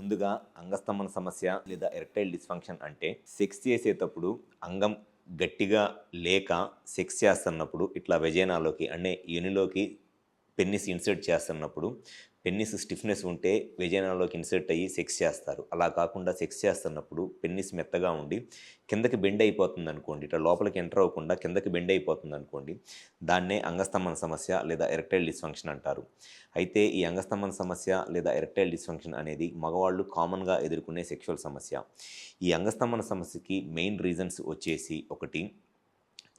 ముందుగా అంగస్తంభన సమస్య లేదా ఎరెక్టైల్ డిస్ఫంక్షన్ అంటే సెక్స్ చేసేటప్పుడు అంగం గట్టిగా లేక సెక్స్ చేస్తున్నప్పుడు ఇట్లా వెజైనాలోకి అంటే యోనిలోకి పెన్నిస్ ఇన్సర్ట్ చేస్తున్నప్పుడు పెన్నిస్ స్టిఫ్నెస్ ఉంటే వెజైనాలోకి ఇన్సర్ట్ అయ్యి సెక్స్ చేస్తారు. అలా కాకుండా సెక్స్ చేస్తున్నప్పుడు పెన్నిస్ మెత్తగా ఉండి కిందకి బెండ్ అయిపోతుంది అనుకోండి, ఇట్లా లోపలికి ఎంటర్ అవ్వకుండా కిందకి బెండ్ అయిపోతుంది అనుకోండి, దాన్నే అంగస్తంభన సమస్య లేదా ఎరెక్టైల్ డిస్ఫంక్షన్ అంటారు. అయితే ఈ అంగస్తంభన సమస్య లేదా ఎరెక్టైల్ డిస్ఫంక్షన్ అనేది మగవాళ్ళు కామన్గా ఎదుర్కొనే సెక్షువల్ సమస్య. ఈ అంగస్తంభన సమస్యకి మెయిన్ రీజన్స్ వచ్చేసి ఒకటి,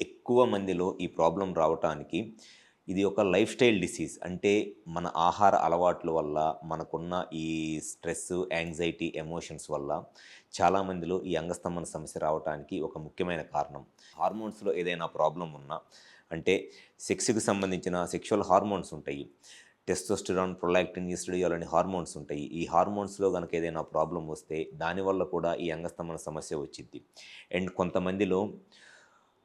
ఎక్కువ మందిలో ఈ ప్రాబ్లం రావటానికి ఇది ఒక లైఫ్ స్టైల్ డిసీజ్. అంటే మన ఆహార అలవాట్ల వల్ల, మనకున్న ఈ స్ట్రెస్, యాంగ్జైటీ, ఎమోషన్స్ వల్ల చాలామందిలో ఈ అంగస్తంభన సమస్య రావటానికి ఒక ముఖ్యమైన కారణం. హార్మోన్స్‌లో ఏదైనా ప్రాబ్లమ్ ఉన్నా, అంటే సెక్స్‌కి సంబంధించిన సెక్షువల్ హార్మోన్స్ ఉంటాయి. టెస్టోస్టెరాన్, ప్రొలాక్టిన్, ఈస్ట్రోడియోల్ అనే హార్మోన్స్ ఉంటాయి. ఈ హార్మోన్స్‌లో గనక ఏదైనా ప్రాబ్లమ్ వస్తే దానివల్ల కూడా ఈ అంగస్తంభన సమస్య వచ్చిద్ది. అండ్ కొంతమందిలో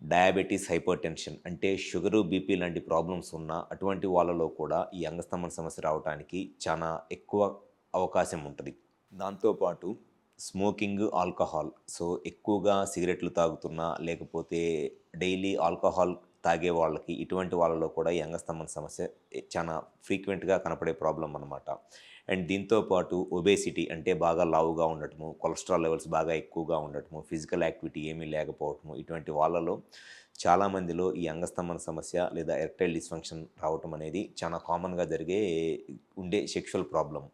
డయాబెటీస్, హైపర్‌టెన్షన్ అంటే షుగరు, బీపీ లాంటి ప్రాబ్లమ్స్ ఉన్న అటువంటి వాళ్ళలో కూడా ఈ అంగస్తంభన సమస్య రావటానికి చాలా ఎక్కువ అవకాశం ఉంటది. దాంతో పాటు స్మోకింగ్, ఆల్కహాల్. సో, ఎక్కువగా సిగరెట్లు తాగుతున్నా, లేకపోతే డైలీ ఆల్కహాల్ తాగే వాళ్ళకి, ఇటువంటి వాళ్ళలో కూడా ఈ అంగస్తంభన సమస్య చాలా ఫ్రీక్వెంట్‌గా కనపడే ప్రాబ్లమ్ అనమాట. అండ్ దీంతో పాటు ఒబేసిటీ అంటే బాగా లావుగా ఉండటము, కొలెస్ట్రాల్ లెవెల్స్ బాగా ఎక్కువగా ఉండటము, ఫిజికల్ యాక్టివిటీ ఏమీ లేకపోవటము, ఇటువంటి వాళ్ళలో చాలామందిలో ఈ అంగస్తంభన సమస్య లేదా ఎరెక్టైల్ డిస్ఫంక్షన్ రావటం అనేది చాలా కామన్‌గా జరిగే ఉండే సెక్షువల్ ప్రాబ్లమ్.